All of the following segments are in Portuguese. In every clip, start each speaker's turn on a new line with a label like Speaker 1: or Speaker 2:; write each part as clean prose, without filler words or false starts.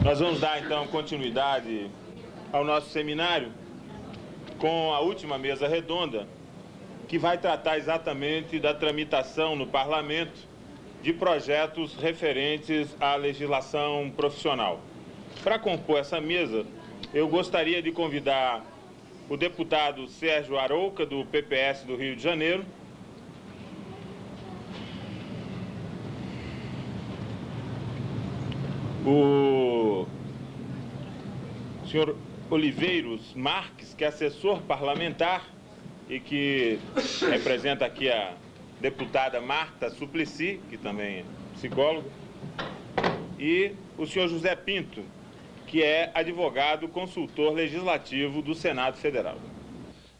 Speaker 1: Nós vamos dar, então, continuidade ao nosso seminário com a última mesa redonda, que vai tratar exatamente da tramitação no Parlamento de projetos referentes à legislação profissional. Para compor essa mesa, eu gostaria de convidar o deputado Sérgio Arouca, do PPS do Rio de Janeiro, o senhor Oliveiros Marques, que é assessor parlamentar e que representa aqui a deputada Marta Suplicy, que também é psicóloga, e o senhor José Pinto, que é advogado consultor legislativo do Senado Federal.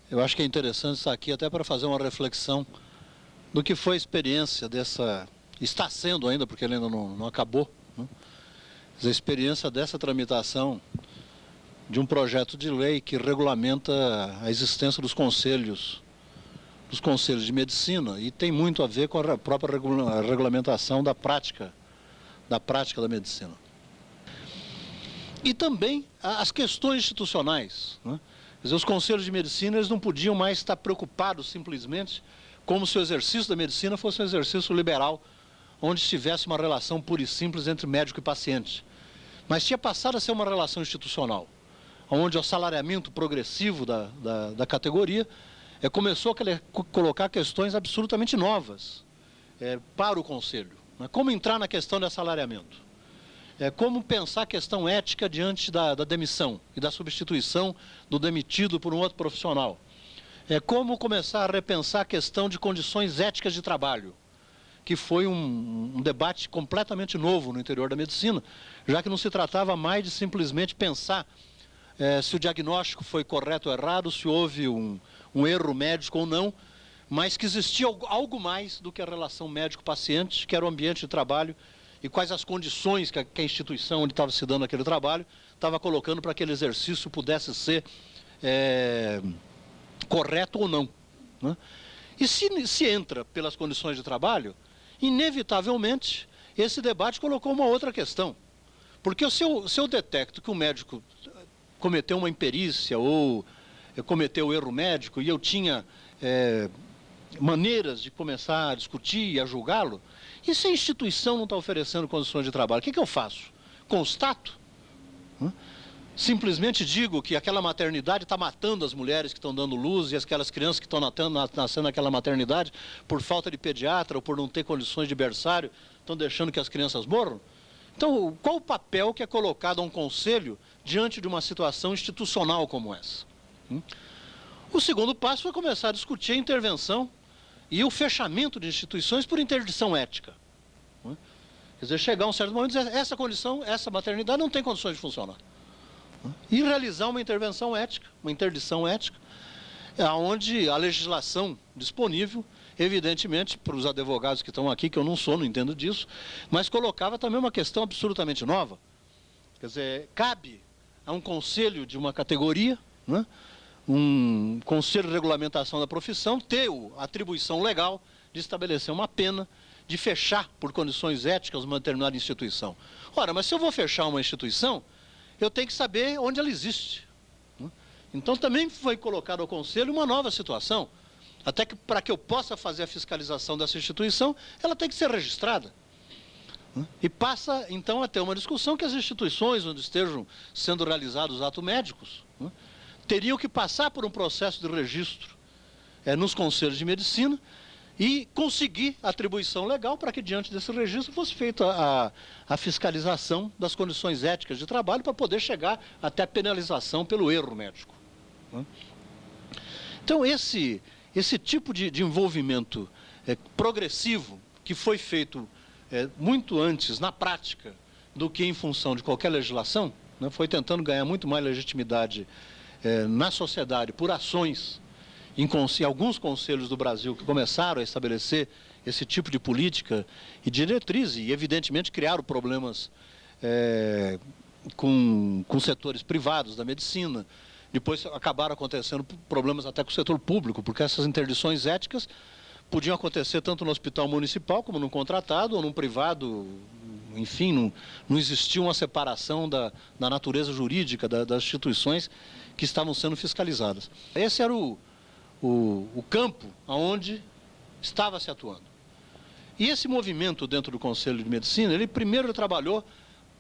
Speaker 2: Eu acho que é interessante estar aqui até para fazer uma reflexão do que foi a experiência dessa... Está sendo ainda, porque ele ainda não acabou, né? A experiência dessa tramitação de um projeto de lei que regulamenta a existência dos conselhos de medicina, e tem muito a ver com a própria regulamentação da prática da medicina. E também as questões institucionais, né? Quer dizer, os conselhos de medicina, eles não podiam mais estar preocupados simplesmente como se o exercício da medicina fosse um exercício liberal, onde tivesse uma relação pura e simples entre médico e paciente. Mas tinha passado a ser uma relação institucional, onde o assalariamento progressivo da categoria começou a colocar questões absolutamente novas para o Conselho, né? Como entrar na questão de assalariamento, como pensar a questão ética diante da demissão e da substituição do demitido por um outro profissional, como começar a repensar a questão de condições éticas de trabalho, que foi um debate completamente novo no interior da medicina, já que não se tratava mais de simplesmente pensar se o diagnóstico foi correto ou errado, se houve um erro médico ou não, mas que existia algo mais do que a relação médico-paciente, que era o ambiente de trabalho e quais as condições que a instituição onde estava se dando aquele trabalho estava colocando para que aquele exercício pudesse ser correto ou não, né? E se entra pelas condições de trabalho, inevitavelmente esse debate colocou uma outra questão. Porque se eu detecto que o médico cometeu uma imperícia ou cometeu erro médico e eu tinha maneiras de começar a discutir e a julgá-lo, e se a instituição não está oferecendo condições de trabalho, o que eu faço? Constato? Simplesmente digo que aquela maternidade está matando as mulheres que estão dando luz e aquelas crianças que estão nascendo naquela maternidade por falta de pediatra ou por não ter condições de berçário, estão deixando que as crianças morram? Então, qual o papel que é colocado a um conselho diante de uma situação institucional como essa? O segundo passo foi começar a discutir a intervenção e o fechamento de instituições por interdição ética. Quer dizer, chegar a um certo momento e dizer, essa condição, essa maternidade não tem condições de funcionar. E realizar uma intervenção ética, uma interdição ética, onde a legislação disponível, evidentemente, para os advogados que estão aqui, que eu não sou, não entendo disso, mas colocava também uma questão absolutamente nova. Quer dizer, cabe a um conselho de uma categoria, né, um conselho de regulamentação da profissão, ter a atribuição legal de estabelecer uma pena, de fechar por condições éticas uma determinada instituição. Ora, mas se eu vou fechar uma instituição, eu tenho que saber onde ela existe. Então também foi colocado ao Conselho uma nova situação, até que para que eu possa fazer a fiscalização dessa instituição, ela tem que ser registrada. E passa então a ter uma discussão que as instituições onde estejam sendo realizados atos médicos teriam que passar por um processo de registro nos conselhos de medicina e conseguir atribuição legal para que diante desse registro fosse feita a fiscalização das condições éticas de trabalho para poder chegar até a penalização pelo erro médico. Então esse tipo de envolvimento progressivo que foi feito muito antes na prática do que em função de qualquer legislação, né, foi tentando ganhar muito mais legitimidade na sociedade por ações em alguns conselhos do Brasil que começaram a estabelecer esse tipo de política e diretriz e, evidentemente, criaram problemas com setores privados da medicina. Depois acabaram acontecendo problemas até com o setor público, porque essas interdições éticas podiam acontecer tanto no hospital municipal como num contratado ou num privado. Enfim, não existia uma separação da natureza jurídica das instituições que estavam sendo fiscalizadas. Esse era o campo onde estava se atuando. E esse movimento dentro do Conselho de Medicina, ele primeiro trabalhou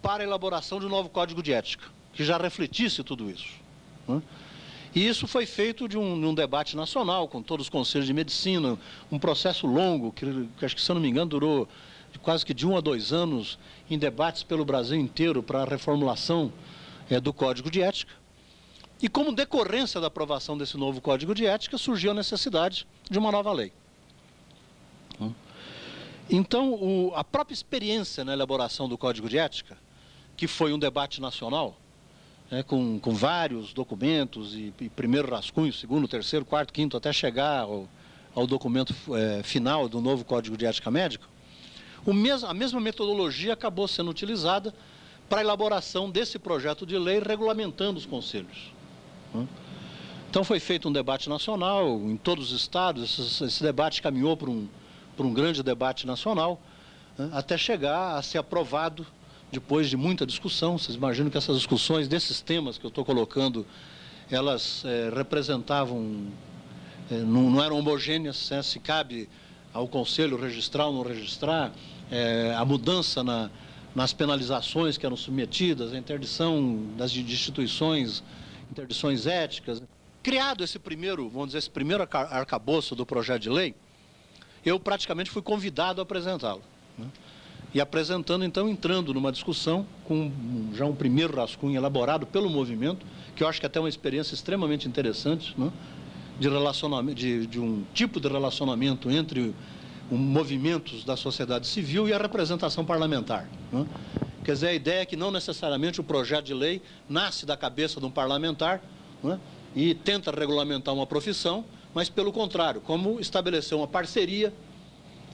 Speaker 2: para a elaboração de um novo código de ética, que já refletisse tudo isso, né? E isso foi feito de um debate nacional, com todos os conselhos de medicina, um processo longo, que acho que, se eu não me engano, durou quase que de 1 a 2 anos, em debates pelo Brasil inteiro para a reformulação do Código de Ética. E como decorrência da aprovação desse novo Código de Ética, surgiu a necessidade de uma nova lei. Então, a própria experiência na elaboração do Código de Ética, que foi um debate nacional, com vários documentos, e primeiro rascunho, segundo, terceiro, quarto, quinto, até chegar ao documento final do novo Código de Ética Médica, a mesma metodologia acabou sendo utilizada para a elaboração desse projeto de lei regulamentando os conselhos. Então foi feito um debate nacional em todos os estados, esse debate caminhou para um grande debate nacional, até chegar a ser aprovado depois de muita discussão. Vocês imaginam que essas discussões desses temas que eu estou colocando, elas representavam, não eram homogêneas, se cabe ao Conselho registrar ou não registrar, a mudança nas penalizações que eram submetidas, a interdição de instituições, interdições éticas. Criado esse primeiro, vamos dizer, esse primeiro arcabouço do projeto de lei, eu praticamente fui convidado a apresentá-lo, né? E apresentando, então, entrando numa discussão com já um primeiro rascunho elaborado pelo movimento, que eu acho que até é uma experiência extremamente interessante, né? De relacionamento, de um tipo de relacionamento entre movimentos da sociedade civil e a representação parlamentar, né? Quer dizer, a ideia é que não necessariamente o projeto de lei nasce da cabeça de um parlamentar, né? E tenta regulamentar uma profissão, mas pelo contrário, como estabelecer uma parceria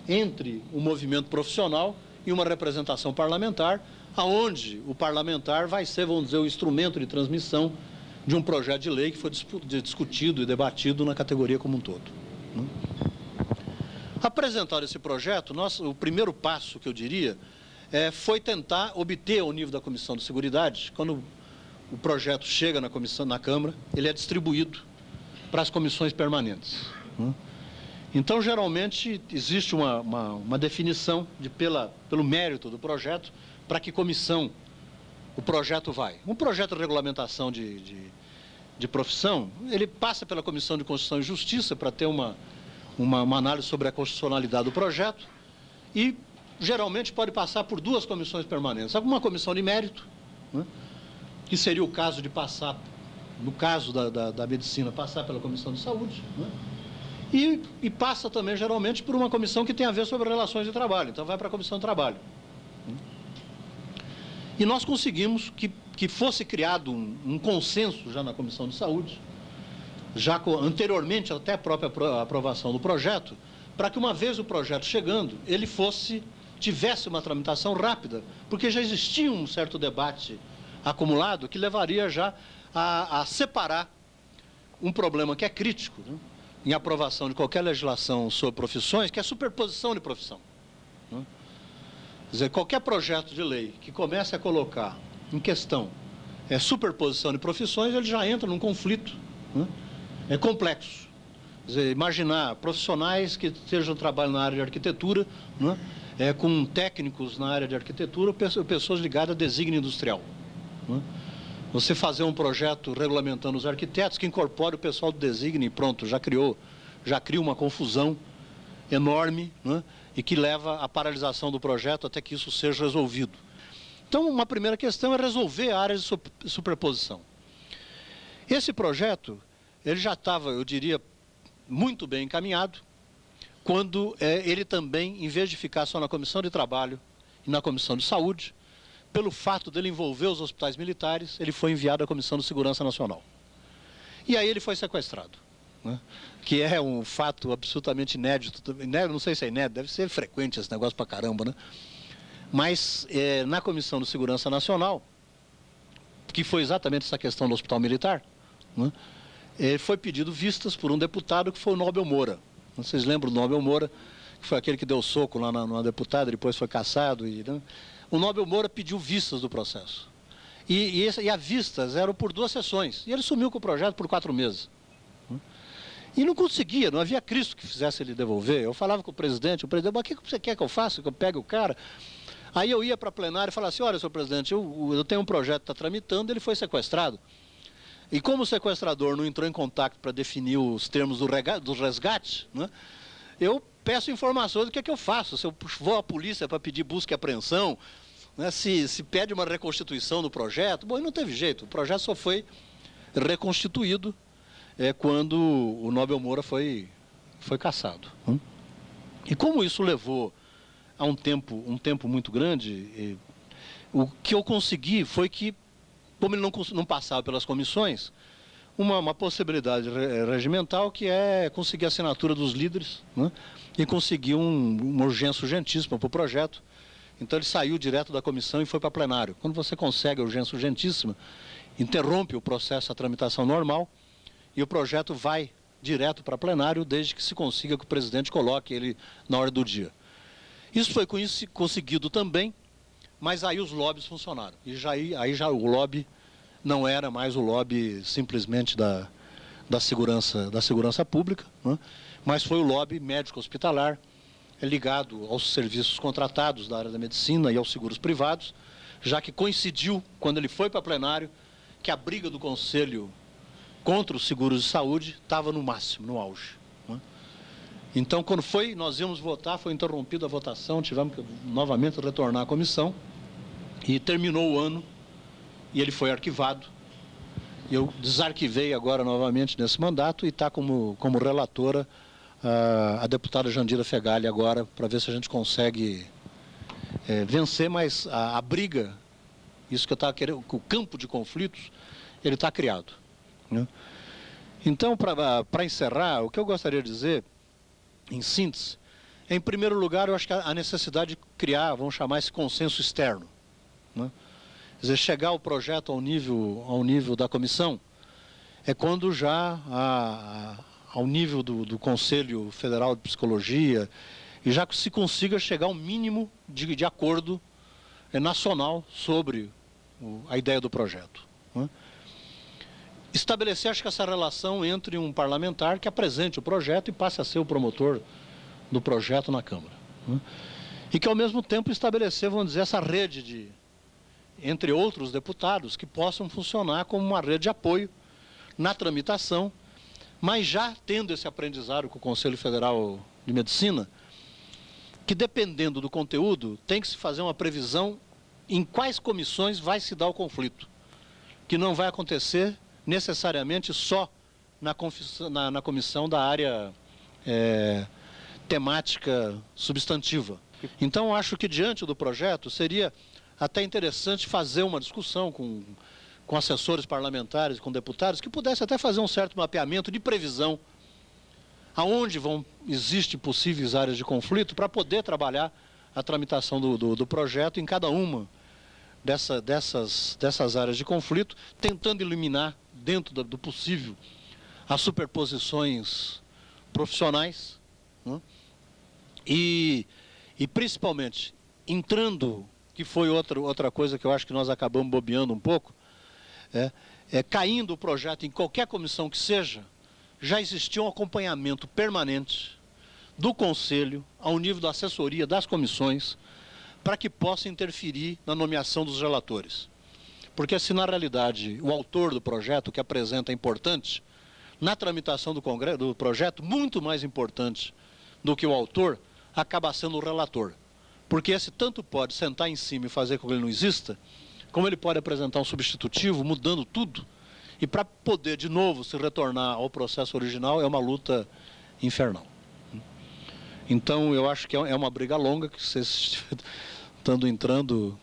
Speaker 2: entre o movimento profissional e uma representação parlamentar, aonde o parlamentar vai ser, vamos dizer, o instrumento de transmissão de um projeto de lei que foi discutido e debatido na categoria como um todo, né? Apresentado esse projeto, o primeiro passo, que eu diria, foi tentar obter ao nível da Comissão de Seguridade. Quando o projeto chega na Câmara, ele é distribuído para as comissões permanentes, né? Então, geralmente, existe uma definição pelo mérito do projeto, para que comissão o projeto vai. Um projeto de regulamentação de profissão, ele passa pela Comissão de Constituição e Justiça para ter uma análise sobre a constitucionalidade do projeto e, geralmente, pode passar por 2 comissões permanentes. Uma comissão de mérito, né, que seria o caso de passar, no caso da medicina, passar pela Comissão de Saúde, né? E passa também, geralmente, por uma comissão que tem a ver sobre relações de trabalho. Então, vai para a Comissão de Trabalho. E nós conseguimos que fosse criado um consenso já na Comissão de Saúde, já anteriormente até a própria aprovação do projeto, para que, uma vez o projeto chegando, ele tivesse uma tramitação rápida, porque já existia um certo debate acumulado que levaria já a separar um problema que é crítico, né, em aprovação de qualquer legislação sobre profissões, que é a superposição de profissão, né? Quer dizer, qualquer projeto de lei que comece a colocar em questão superposição de profissões, ele já entra num conflito, né? É complexo. Quer dizer, imaginar profissionais que estejam trabalhando na área de arquitetura, né, com técnicos na área de arquitetura, pessoas ligadas a desígnio industrial, né? Você fazer um projeto regulamentando os arquitetos que incorpore o pessoal do desígnio e pronto, já cria uma confusão enorme, né, e que leva à paralisação do projeto até que isso seja resolvido. Então, uma primeira questão é resolver a área de superposição. Esse projeto, ele já estava, eu diria, muito bem encaminhado, quando ele também, em vez de ficar só na Comissão de Trabalho e na Comissão de Saúde, pelo fato dele envolver os hospitais militares, ele foi enviado à Comissão de Segurança Nacional. E aí ele foi sequestrado, né? Que é um fato absolutamente inédito. Não sei se é inédito, deve ser frequente esse negócio pra caramba, né? Mas na Comissão de Segurança Nacional, que foi exatamente essa questão do hospital militar, né, foi pedido vistas por um deputado que foi o Nobel Moura, Vocês lembram do Nobel Moura, que foi aquele que deu soco lá numa deputada, depois foi cassado. Né? O Nobel Moura pediu vistas do processo. E as vistas eram por 2 sessões. E ele sumiu com o projeto por 4 meses. E não conseguia, não havia Cristo que fizesse ele devolver. Eu falava com o presidente, mas o que você quer que eu faça? Que eu pegue o cara? Aí eu ia para a plenária e falava assim, olha, senhor presidente, eu tenho um projeto que está tramitando, ele foi sequestrado. E como o sequestrador não entrou em contato para definir os termos do resgate, né, eu peço informações do que é que eu faço. Se eu vou à polícia para pedir busca e apreensão, né, se pede uma reconstituição do projeto, bom, e não teve jeito. O projeto só foi reconstituído quando o Nobel Moura foi cassado. E como isso levou a um tempo muito grande, o que eu consegui foi que, como ele não passava pelas comissões, uma possibilidade regimental que é conseguir a assinatura dos líderes, né, e conseguir uma urgência urgentíssima para o projeto. Então ele saiu direto da comissão e foi para plenário. Quando você consegue a urgência urgentíssima, interrompe o processo, a tramitação normal, e o projeto vai direto para plenário, desde que se consiga que o presidente coloque ele na hora do dia. Isso foi conseguido também, mas aí os lobbies funcionaram. E aí já o lobby não era mais o lobby simplesmente da segurança pública, né? Mas foi o lobby médico-hospitalar, ligado aos serviços contratados da área da medicina e aos seguros privados, já que coincidiu, quando ele foi para plenário, que a briga do Conselho contra os seguros de saúde estava no máximo, no auge. Né? Então, quando nós íamos votar, foi interrompida a votação, tivemos que novamente retornar à comissão, e terminou o ano, e ele foi arquivado. Eu desarquivei agora novamente nesse mandato, e está como relatora a deputada Jandira Fegali agora, para ver se a gente consegue vencer, mas a briga, isso que eu estava querendo, o campo de conflitos, ele está criado. Né? Então, para encerrar, o que eu gostaria de dizer, em síntese, em primeiro lugar, eu acho que a necessidade de criar, vamos chamar esse consenso externo. Né? Quer dizer, chegar o projeto ao nível da comissão, é quando já ao nível do Conselho Federal de Psicologia, e já que se consiga chegar ao mínimo de acordo nacional sobre a ideia do projeto. Né? Estabelecer, acho que essa relação entre um parlamentar que apresente o projeto e passe a ser o promotor do projeto na Câmara. Né? E que, ao mesmo tempo, estabelecer, vamos dizer, essa rede entre outros deputados, que possam funcionar como uma rede de apoio na tramitação, mas já tendo esse aprendizado com o Conselho Federal de Medicina, que, dependendo do conteúdo, tem que se fazer uma previsão em quais comissões vai se dar o conflito, que não vai acontecer necessariamente só na comissão da área temática substantiva. Então, acho que diante do projeto seria até interessante fazer uma discussão com assessores parlamentares, com deputados, que pudesse até fazer um certo mapeamento de previsão aonde existem possíveis áreas de conflito para poder trabalhar a tramitação do projeto em cada uma dessas áreas de conflito, tentando eliminar, dentro do possível, as superposições profissionais, né? E principalmente, entrando, que foi outra coisa que eu acho que nós acabamos bobeando um pouco, caindo o projeto em qualquer comissão que seja, já existia um acompanhamento permanente do Conselho, ao nível da assessoria das comissões, para que possa interferir na nomeação dos relatores. Porque se na realidade o autor do projeto que apresenta é importante, na tramitação do projeto, muito mais importante do que o autor, acaba sendo o relator. Porque esse tanto pode sentar em cima e fazer com que ele não exista, como ele pode apresentar um substitutivo, mudando tudo, e para poder de novo se retornar ao processo original, é uma luta infernal. Então eu acho que é uma briga longa, que vocês estando entrando,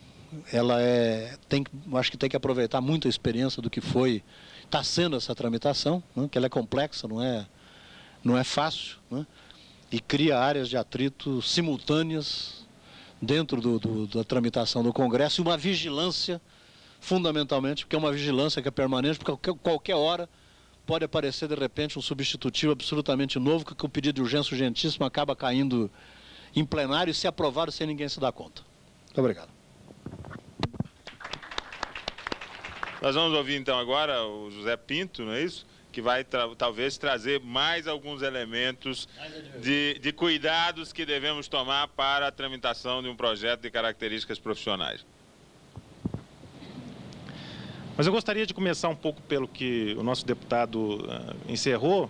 Speaker 2: acho que tem que aproveitar muito a experiência do que está sendo essa tramitação, né, que ela é complexa, não é fácil, né, e cria áreas de atrito simultâneas dentro da tramitação do Congresso, e uma vigilância, fundamentalmente, porque é uma vigilância que é permanente, porque qualquer hora pode aparecer, de repente, um substitutivo absolutamente novo, que com o pedido de urgência urgentíssima acaba caindo em plenário e ser aprovado sem ninguém se dar conta. Muito obrigado.
Speaker 1: Nós vamos ouvir, então, agora o José Pinto, não é isso? Que vai, talvez, trazer mais alguns elementos de cuidados que devemos tomar para a tramitação de um projeto de características profissionais.
Speaker 3: Mas eu gostaria de começar um pouco pelo que o nosso deputado encerrou,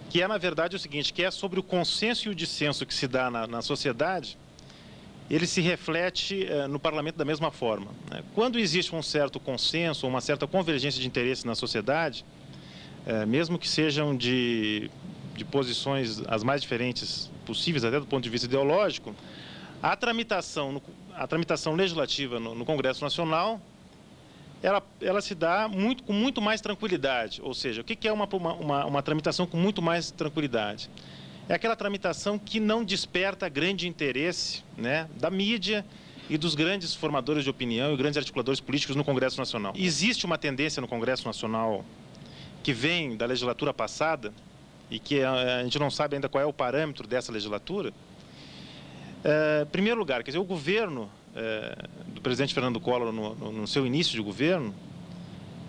Speaker 3: que é, na verdade, o seguinte, que é sobre o consenso e o dissenso que se dá na sociedade, ele se reflete no parlamento da mesma forma, né? Quando existe um certo consenso, uma certa convergência de interesse na sociedade, mesmo que sejam de posições as mais diferentes possíveis, até do ponto de vista ideológico, a tramitação legislativa no Congresso Nacional, ela se dá com muito mais tranquilidade. Ou seja, o que é uma tramitação com muito mais tranquilidade? É aquela tramitação que não desperta grande interesse, né, da mídia e dos grandes formadores de opinião e grandes articuladores políticos no Congresso Nacional. Existe uma tendência no Congresso Nacional que vem da legislatura passada e que a gente não sabe ainda qual é o parâmetro dessa legislatura. Em primeiro lugar, quer dizer, o governo do presidente Fernando Collor, no seu início de governo,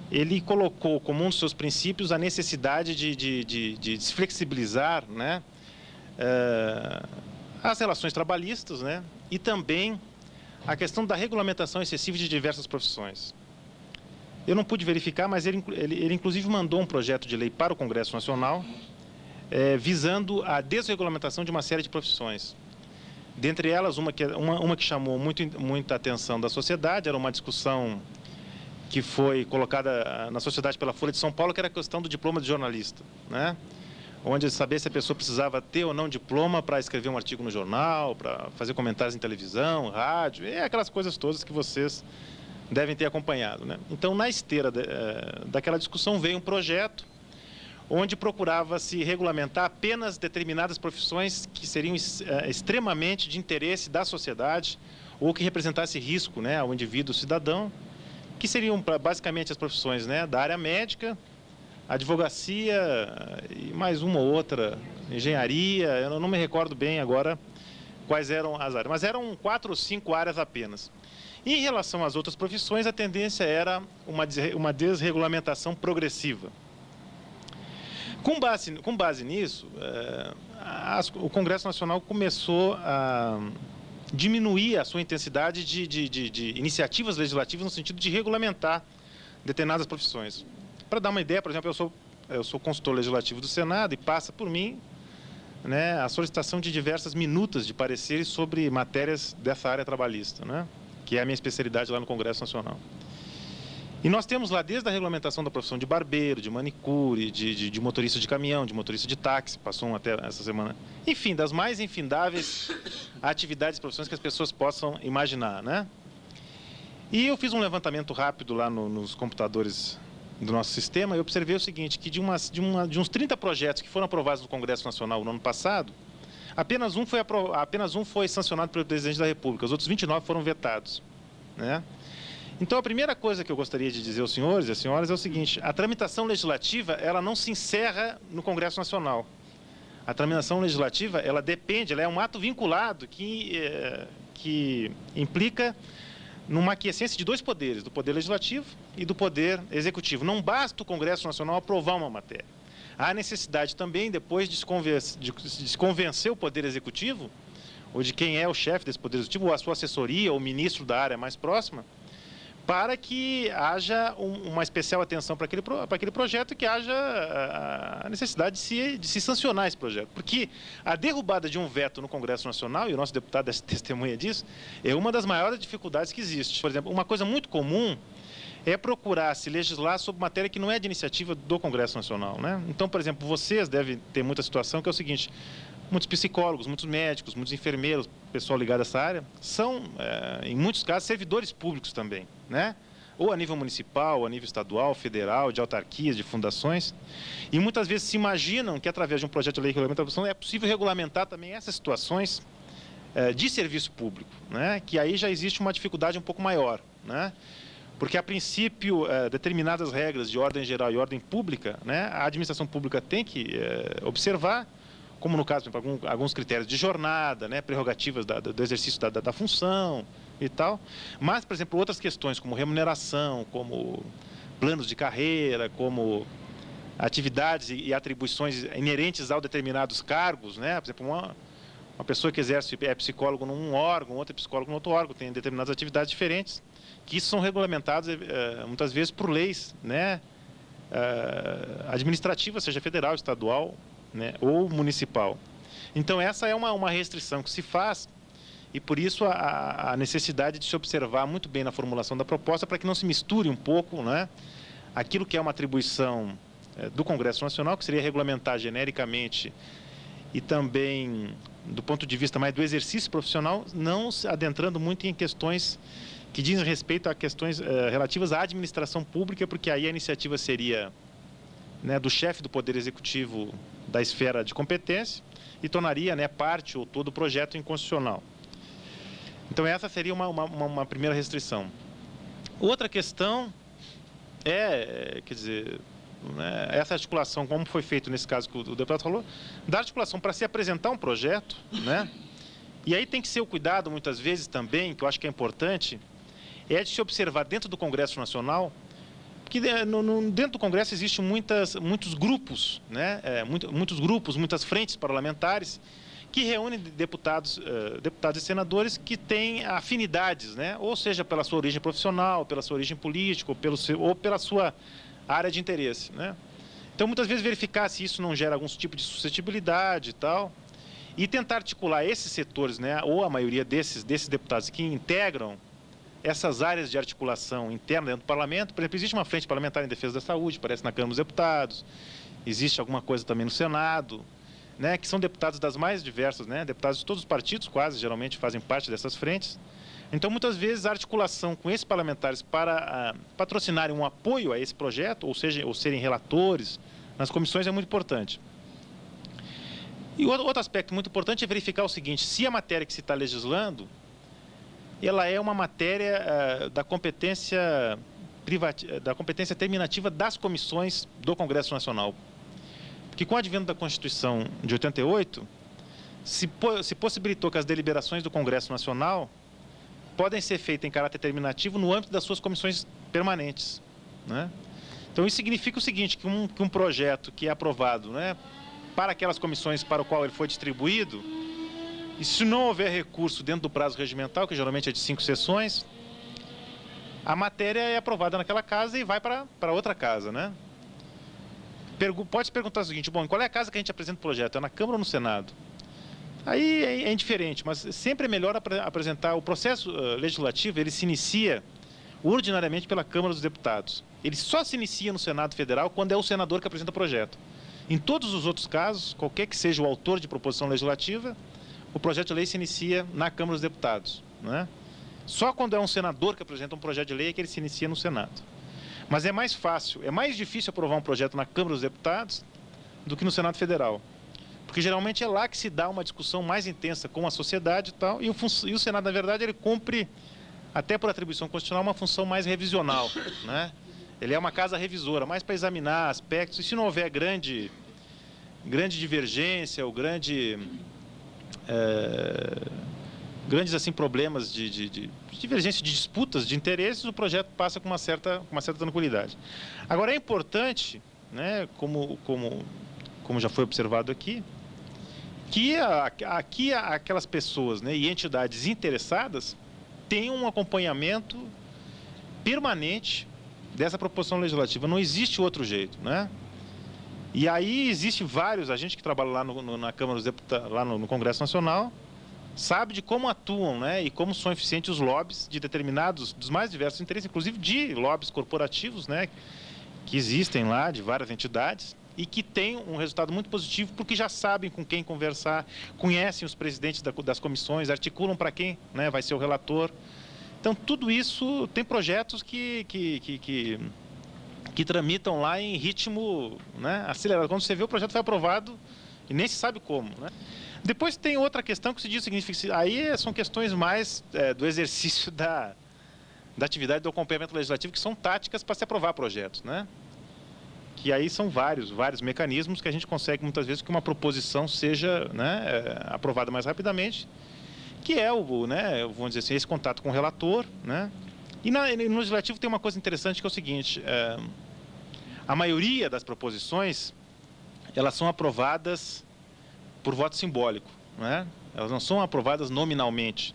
Speaker 3: ele colocou como um dos seus princípios a necessidade de desflexibilizar, né, as relações trabalhistas, né, e também a questão da regulamentação excessiva de diversas profissões. Eu não pude verificar, mas ele inclusive mandou um projeto de lei para o Congresso Nacional visando a desregulamentação de uma série de profissões. Dentre elas, uma que chamou muita atenção da sociedade, era uma discussão que foi colocada na sociedade pela Folha de São Paulo, que era a questão do diploma de jornalista, né? Onde saber se a pessoa precisava ter ou não diploma para escrever um artigo no jornal, para fazer comentários em televisão, rádio, aquelas coisas todas que vocês devem ter acompanhado, né? Então, na esteira daquela discussão, veio um projeto onde procurava-se regulamentar apenas determinadas profissões que seriam extremamente de interesse da sociedade ou que representasse risco, né, ao indivíduo cidadão, que seriam basicamente as profissões, né, da área médica, advocacia e mais uma ou outra, engenharia, eu não me recordo bem agora quais eram as áreas, mas eram 4 ou 5 áreas apenas. E em relação às outras profissões, a tendência era uma desregulamentação progressiva. Com base nisso, o Congresso Nacional começou a diminuir a sua intensidade de iniciativas legislativas no sentido de regulamentar determinadas profissões. Para dar uma ideia, por exemplo, eu sou consultor legislativo do Senado e passa por mim, né, a solicitação de diversas minutas de pareceres sobre matérias dessa área trabalhista, né, que é a minha especialidade lá no Congresso Nacional. E nós temos lá desde a regulamentação da profissão de barbeiro, de manicure, de motorista de caminhão, de motorista de táxi, passou um até essa semana. Enfim, das mais infindáveis atividades e profissões que as pessoas possam imaginar, né? E eu fiz um levantamento rápido lá nos computadores do nosso sistema e observei o seguinte, que de uns 30 projetos que foram aprovados no Congresso Nacional no ano passado, apenas um foi sancionado pelo presidente da República, os outros 29 foram vetados, né? Então, a primeira coisa que eu gostaria de dizer aos senhores e às senhoras é o seguinte, a tramitação legislativa, ela não se encerra no Congresso Nacional. A tramitação legislativa, ela é um ato vinculado que implica numa aquiescência de dois poderes, do Poder Legislativo e do Poder Executivo. Não basta o Congresso Nacional aprovar uma matéria. Há necessidade também, depois, de se convencer o Poder Executivo, ou de quem é o chefe desse Poder Executivo, ou a sua assessoria, ou o ministro da área mais próxima, para que haja uma especial atenção para aquele projeto e que haja a necessidade de se sancionar esse projeto. Porque a derrubada de um veto no Congresso Nacional, e o nosso deputado é testemunha disso, é uma das maiores dificuldades que existe. Por exemplo, uma coisa muito comum é procurar se legislar sobre matéria que não é de iniciativa do Congresso Nacional, né? Então, por exemplo, vocês devem ter muita situação que é o seguinte, muitos psicólogos, muitos médicos, muitos enfermeiros, pessoal ligado a essa área, são, em muitos casos, servidores públicos também, né? Ou a nível municipal, ou a nível estadual, federal, de autarquias, de fundações. E muitas vezes se imaginam que, através de um projeto de lei de regulamentação, é possível regulamentar também essas situações de serviço público, né? Que aí já existe uma dificuldade um pouco maior, né? porque, a princípio, determinadas regras de ordem geral e ordem pública, né, a administração pública tem que observar, como no caso, por exemplo, alguns critérios de jornada, né, prerrogativas do exercício da função e tal. Mas, por exemplo, outras questões como remuneração, como planos de carreira, como atividades e atribuições inerentes a determinados cargos, né, por exemplo, uma pessoa que exerce é psicólogo num órgão, outra é psicólogo num outro órgão, tem determinadas atividades diferentes, que isso são regulamentadas muitas vezes por leis, né, administrativas, seja federal, estadual, né, ou municipal. Então, essa é uma restrição que se faz, e por isso a necessidade de se observar muito bem na formulação da proposta, para que não se misture um pouco, né, aquilo que é uma atribuição do Congresso Nacional, que seria regulamentar genericamente, e também do ponto de vista mais do exercício profissional, não se adentrando muito em questões que dizem respeito a questões relativas à administração pública, porque aí a iniciativa seria, né, do chefe do Poder Executivo da esfera de competência e tornaria, né, parte ou todo o projeto inconstitucional. Então, essa seria uma primeira restrição. Outra questão quer dizer, né, essa articulação, como foi feito nesse caso que o deputado falou, da articulação para se apresentar um projeto, né? E aí tem que ser o cuidado, muitas vezes também, que eu acho que é importante, é de se observar dentro do Congresso Nacional, que dentro do Congresso existem muitos grupos, né? Muitos grupos, muitas frentes parlamentares, que reúnem deputados e senadores que têm afinidades, né? Ou seja, pela sua origem profissional, pela sua origem política, ou pela sua área de interesse, né? Então, muitas vezes, verificar se isso não gera algum tipo de suscetibilidade e tal, e tentar articular esses setores, né, ou a maioria desses deputados que integram essas áreas de articulação interna dentro do parlamento. Por exemplo, existe uma frente parlamentar em defesa da saúde, parece na Câmara dos Deputados, existe alguma coisa também no Senado, né, que são deputados das mais diversas, né, deputados de todos os partidos, quase, geralmente fazem parte dessas frentes. Então, muitas vezes, a articulação com esses parlamentares para patrocinarem um apoio a esse projeto, ou serem relatores nas comissões, é muito importante. E outro aspecto muito importante é verificar o seguinte: se a matéria que se está legislando, ela é uma matéria da competência terminativa das comissões do Congresso Nacional. Porque, com o advento da Constituição de 88, se possibilitou que as deliberações do Congresso Nacional podem ser feitas em caráter terminativo no âmbito das suas comissões permanentes, né? Então, isso significa o seguinte, que um projeto que é aprovado, né, para aquelas comissões para o qual ele foi distribuído, e se não houver recurso dentro do prazo regimental, que geralmente é de 5 sessões, a matéria é aprovada naquela casa e vai para outra casa, né? Pode se perguntar o seguinte: bom, qual é a casa que a gente apresenta o projeto? É na Câmara ou no Senado? Aí é indiferente, mas sempre é melhor apresentar. O processo legislativo, ele se inicia ordinariamente pela Câmara dos Deputados. Ele só se inicia no Senado Federal quando é o senador que apresenta o projeto. Em todos os outros casos, qualquer que seja o autor de proposição legislativa, o projeto de lei se inicia na Câmara dos Deputados, né? Só quando é um senador que apresenta um projeto de lei é que ele se inicia no Senado. Mas é mais fácil, é mais difícil aprovar um projeto na Câmara dos Deputados do que no Senado Federal. Porque geralmente é lá que se dá uma discussão mais intensa com a sociedade e tal, e o Senado, na verdade, ele cumpre, até por atribuição constitucional, uma função mais revisional, né? Ele é uma casa revisora, mais para examinar aspectos, e se não houver grande divergência ou grandes assim, problemas de divergência, de disputas, de interesses, o projeto passa com uma certa tranquilidade. Agora, é importante, né, como já foi observado aqui, que aquelas pessoas, né, e entidades interessadas tenham um acompanhamento permanente dessa proposição legislativa. Não existe outro jeito, né? E aí existe vários, a gente que trabalha lá na Câmara dos Deputados, lá no Congresso Nacional, sabe de como atuam, né, e como são eficientes os lobbies de determinados, dos mais diversos interesses, inclusive de lobbies corporativos, né, que existem lá, de várias entidades, e que têm um resultado muito positivo, porque já sabem com quem conversar, conhecem os presidentes das comissões, articulam para quem, né, vai ser o relator. Então, tudo isso, tem projetos que tramitam lá em ritmo, né, acelerado. Quando você vê, o projeto foi aprovado e nem se sabe como, né? Depois tem outra questão que se diz o seguinte: aí são questões mais do exercício da atividade do acompanhamento legislativo, que são táticas para se aprovar projetos, né? Que aí são vários mecanismos que a gente consegue muitas vezes que uma proposição seja, né, aprovada mais rapidamente, que é vamos dizer assim, esse contato com o relator, né? E no legislativo tem uma coisa interessante que é o seguinte, a maioria das proposições, elas são aprovadas por voto simbólico, né? Elas não são aprovadas nominalmente,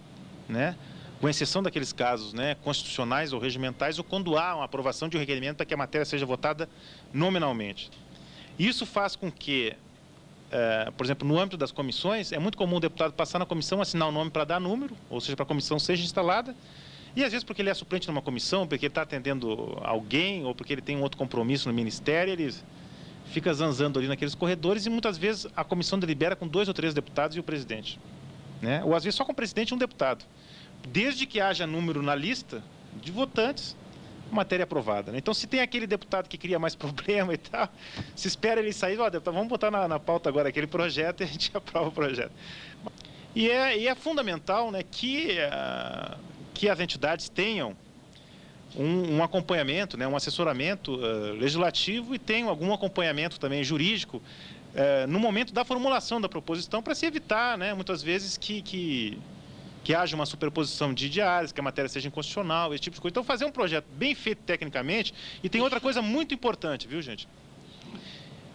Speaker 3: né? Com exceção daqueles casos, né, constitucionais ou regimentais, ou quando há uma aprovação de um requerimento para que a matéria seja votada nominalmente. Isso faz com que, por exemplo, no âmbito das comissões, é muito comum o deputado passar na comissão, assinar o nome para dar número, ou seja, para a comissão seja instalada, e às vezes porque ele é suplente numa comissão, porque ele está atendendo alguém, ou porque ele tem um outro compromisso no ministério, ele fica zanzando ali naqueles corredores, e muitas vezes a comissão delibera com 2 ou 3 deputados e o presidente, né? Ou às vezes só com o presidente e um deputado. Desde que haja número na lista de votantes, matéria aprovada, né? Então, se tem aquele deputado que cria mais problema e tal, se espera ele sair, deputado, vamos botar na pauta agora aquele projeto e a gente aprova o projeto. E é fundamental, né, que as entidades tenham um acompanhamento, né, um assessoramento legislativo e tenham algum acompanhamento também jurídico no momento da formulação da proposição, para se evitar, né, muitas vezes que haja uma superposição de áreas, que a matéria seja inconstitucional, esse tipo de coisa. Então, fazer um projeto bem feito tecnicamente. E tem outra coisa muito importante, viu, gente?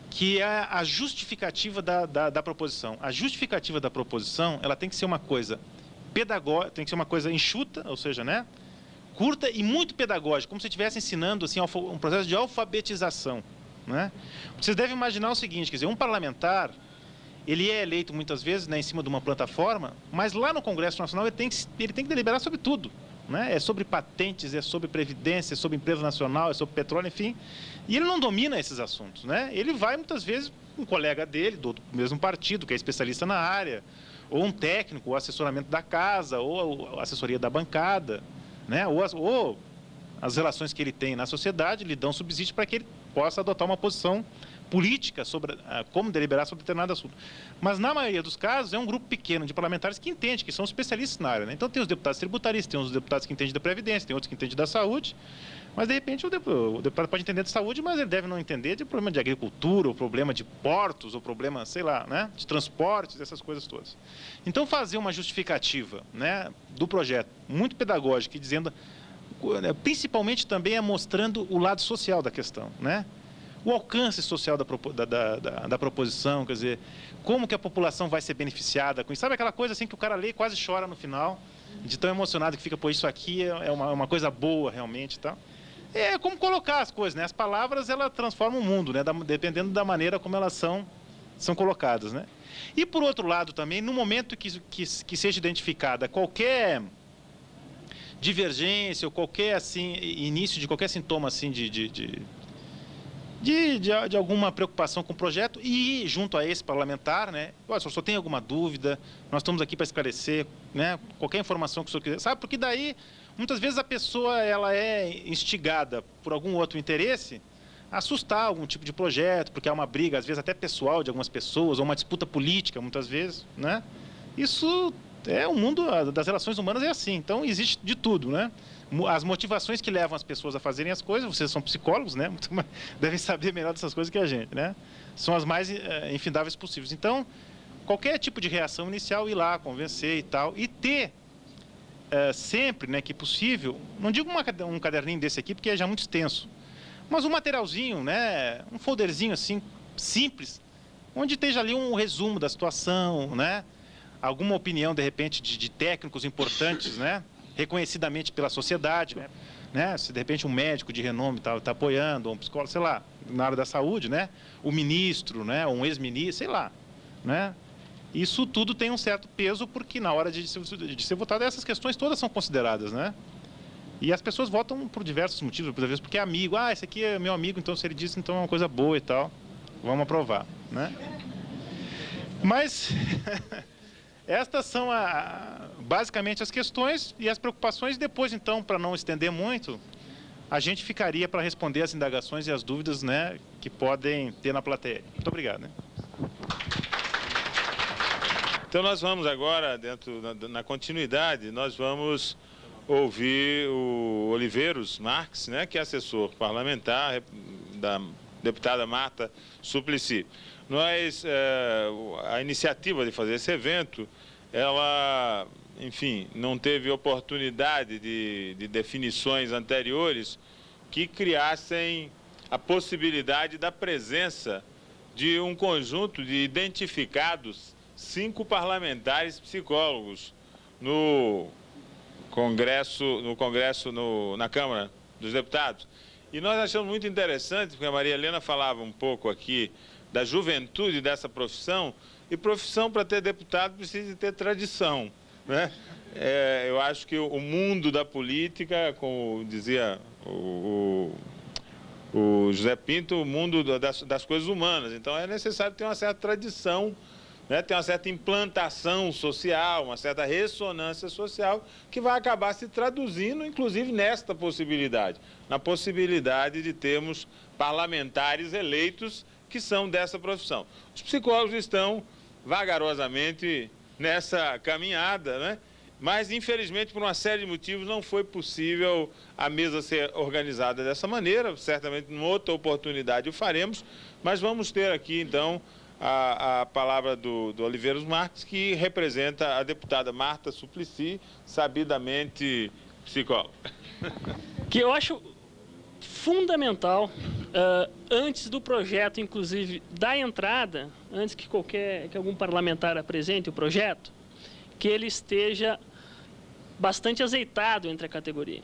Speaker 3: Que é a justificativa da proposição. A justificativa da proposição, ela tem que ser uma coisa pedagógica, tem que ser uma coisa enxuta, ou seja, né, curta e muito pedagógica, como se estivesse ensinando assim, um processo de alfabetização, né? Vocês devem imaginar o seguinte, quer dizer, um parlamentar, ele é eleito muitas vezes, né, em cima de uma plataforma, mas lá no Congresso Nacional ele tem que deliberar sobre tudo, né? É sobre patentes, é sobre previdência, é sobre empresa nacional, é sobre petróleo, enfim. E ele não domina esses assuntos, né? Ele vai muitas vezes com um colega dele, do mesmo partido, que é especialista na área, ou um técnico, ou assessoramento da casa, ou a assessoria da bancada, né? Ou as relações que ele tem na sociedade lhe dão subsídio para que ele possa adotar uma posição política sobre como deliberar sobre determinado assunto. Mas, na maioria dos casos, é um grupo pequeno de parlamentares que entende, que são especialistas na área, né? Então, tem os deputados tributaristas, tem os deputados que entendem da Previdência, tem outros que entendem da saúde, mas, de repente, o deputado pode entender de saúde, mas ele deve não entender de problema de agricultura, ou problema de portos, ou problema, sei lá, né, de transportes, essas coisas todas. Então, fazer uma justificativa, né, do projeto, muito pedagógica, e dizendo, principalmente também mostrando o lado social da questão, né? O alcance social da proposição, quer dizer, como que a população vai ser beneficiada com isso. Sabe aquela coisa assim que o cara lê e quase chora no final, de tão emocionado que fica, pô, isso aqui é uma coisa boa realmente e tal. É como colocar as coisas, né? As palavras, elas transformam o mundo, né? Dependendo da maneira como elas são colocadas, né? E, por outro lado, também, no momento que seja identificada qualquer divergência ou qualquer, assim, início de qualquer sintoma, assim, de alguma preocupação com o projeto, e junto a esse parlamentar, né? Olha, se o senhor tem alguma dúvida, nós estamos aqui para esclarecer, né? Qualquer informação que o senhor quiser, sabe? Porque daí, muitas vezes a pessoa, ela é instigada por algum outro interesse a assustar algum tipo de projeto, porque há uma briga, às vezes até pessoal de algumas pessoas, ou uma disputa política, muitas vezes, né? Isso o mundo das relações humanas é assim, então existe de tudo, né? As motivações que levam as pessoas a fazerem as coisas, vocês são psicólogos, né? Devem saber melhor dessas coisas que a gente, né? São as mais infindáveis possíveis. Então, qualquer tipo de reação inicial, ir lá, convencer e tal, e ter sempre, né, que possível, não digo um caderninho desse aqui, porque é já muito extenso, mas um materialzinho, né, um folderzinho assim, simples, onde esteja ali um resumo da situação, né? Alguma opinião, de repente, de técnicos importantes, né? Reconhecidamente pela sociedade, né? Se de repente um médico de renome está apoiando, ou um psicólogo, sei lá, na área da saúde, né? O ministro, né? Ou um ex-ministro, sei lá, né? Isso tudo tem um certo peso, porque na hora de ser votado, essas questões todas são consideradas, né? E as pessoas votam por diversos motivos, por vezes porque é amigo, esse aqui é meu amigo, então se ele disse, então é uma coisa boa e tal, vamos aprovar, né? Mas estas são basicamente as questões e as preocupações. Depois, então, para não estender muito, a gente ficaria para responder as indagações e as dúvidas, né, que podem ter na plateia. Muito obrigado, né?
Speaker 1: Então, nós vamos agora, na continuidade, nós vamos ouvir o Oliveiros Marques, né, que é assessor parlamentar da deputada Marta Suplicy. A iniciativa de fazer esse evento, ela, enfim, não teve oportunidade de definições anteriores que criassem a possibilidade da presença de um conjunto de identificados 5 parlamentares psicólogos na Câmara dos Deputados. E nós achamos muito interessante, porque a Maria Helena falava um pouco aqui da juventude dessa profissão, e profissão para ter deputado precisa ter tradição, né? Eu acho que o mundo da política, como dizia o José Pinto, o mundo das coisas humanas. Então é necessário ter uma certa tradição, né? Ter uma certa implantação social, uma certa ressonância social, que vai acabar se traduzindo, inclusive, nesta possibilidade. Na possibilidade de termos parlamentares eleitos que são dessa profissão. Os psicólogos estão vagarosamente nessa caminhada, né? Mas, infelizmente, por uma série de motivos, não foi possível a mesa ser organizada dessa maneira. Certamente, em outra oportunidade o faremos, mas vamos ter aqui, então, a palavra do Oliveiros Marques, que representa a deputada Marta Suplicy, sabidamente psicóloga.
Speaker 4: Que eu acho fundamental, antes do projeto, inclusive, da entrada, antes que algum parlamentar apresente o projeto, que ele esteja bastante azeitado entre a categoria,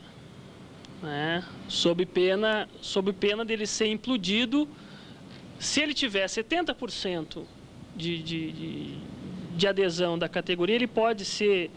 Speaker 4: né? Sob pena dele ser implodido. Se ele tiver 70% de adesão da categoria, ele pode ser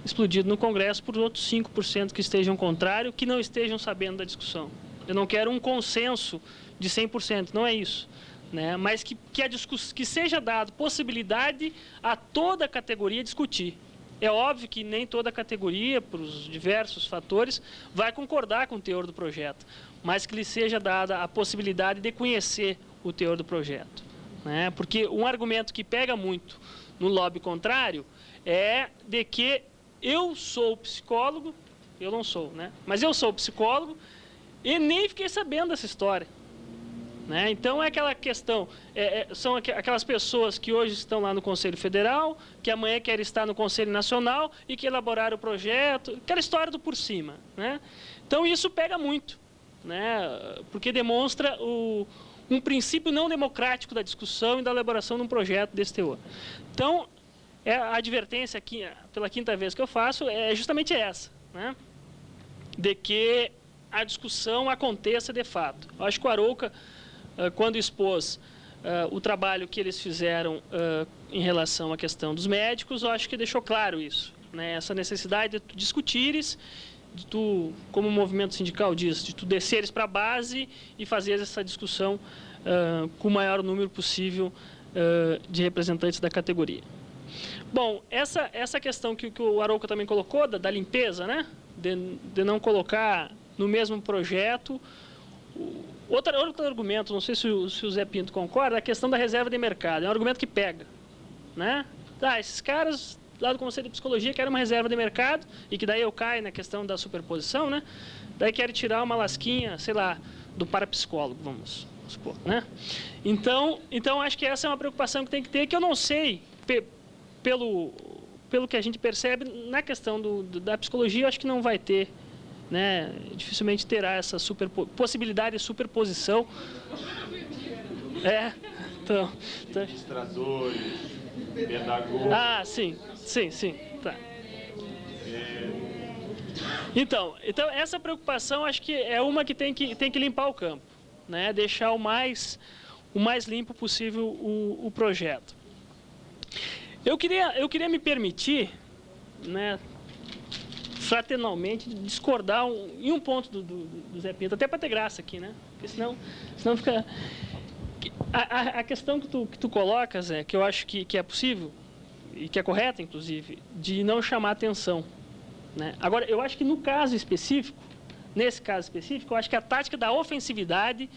Speaker 4: explodido no Congresso por outros 5% que estejam contrários, que não estejam sabendo da discussão. Eu não quero um consenso de 100%, não é isso, né? Mas que seja dado possibilidade a toda a categoria discutir. É óbvio que nem toda a categoria, por os diversos fatores, vai concordar com o teor do projeto, mas que lhe seja dada a possibilidade de conhecer o teor do projeto, né? Porque um argumento que pega muito no lobby contrário é de que eu sou psicólogo, eu não sou, né? Mas eu sou psicólogo e nem fiquei sabendo dessa história, né? Então é aquela questão, são aquelas pessoas que hoje estão lá no Conselho Federal, que amanhã querem estar no Conselho Nacional e que elaboraram o projeto, aquela história do por cima, né? Então isso pega muito, né? Porque demonstra um princípio não democrático da discussão e da elaboração de um projeto desse teor. Então, a advertência aqui, pela 5ª vez que eu faço, é justamente essa, né? De que a discussão aconteça de fato. Eu acho que o Arouca, quando expôs o trabalho que eles fizeram em relação à questão dos médicos, eu acho que deixou claro isso, né? Essa necessidade de tu discutires, de tu, como o movimento sindical diz, de tu desceres para a base e fazer essa discussão com o maior número possível de representantes da categoria. Bom, essa questão que o Arouca também colocou, da limpeza, né? De não colocar no mesmo projeto. Outro argumento, não sei se o Zé Pinto concorda, a questão da reserva de mercado. É um argumento que pega, né? Esses caras lá do Conselho de Psicologia querem uma reserva de mercado, e que daí eu caio na questão da superposição, né? Daí querem tirar uma lasquinha, sei lá, do parapsicólogo, vamos supor, né? Então acho que essa é uma preocupação que tem que ter, que eu não sei, pelo que a gente percebe, na questão da psicologia, eu acho que não vai ter, né? Dificilmente terá essa possibilidade de superposição. Então,
Speaker 1: Administradores, pedagogos.
Speaker 4: Sim, tá. Então essa preocupação acho que é uma que tem que limpar o campo, né? Deixar o mais limpo possível o projeto. Eu queria me permitir, né, fraternalmente, discordar em um ponto do Zé Pinto, até para ter graça aqui, né? Porque senão fica... A questão que tu colocas, Zé, que eu acho que é possível, e que é correta, inclusive, de não chamar atenção, né? Agora, eu acho que nesse caso específico, eu acho que a tática da ofensividade,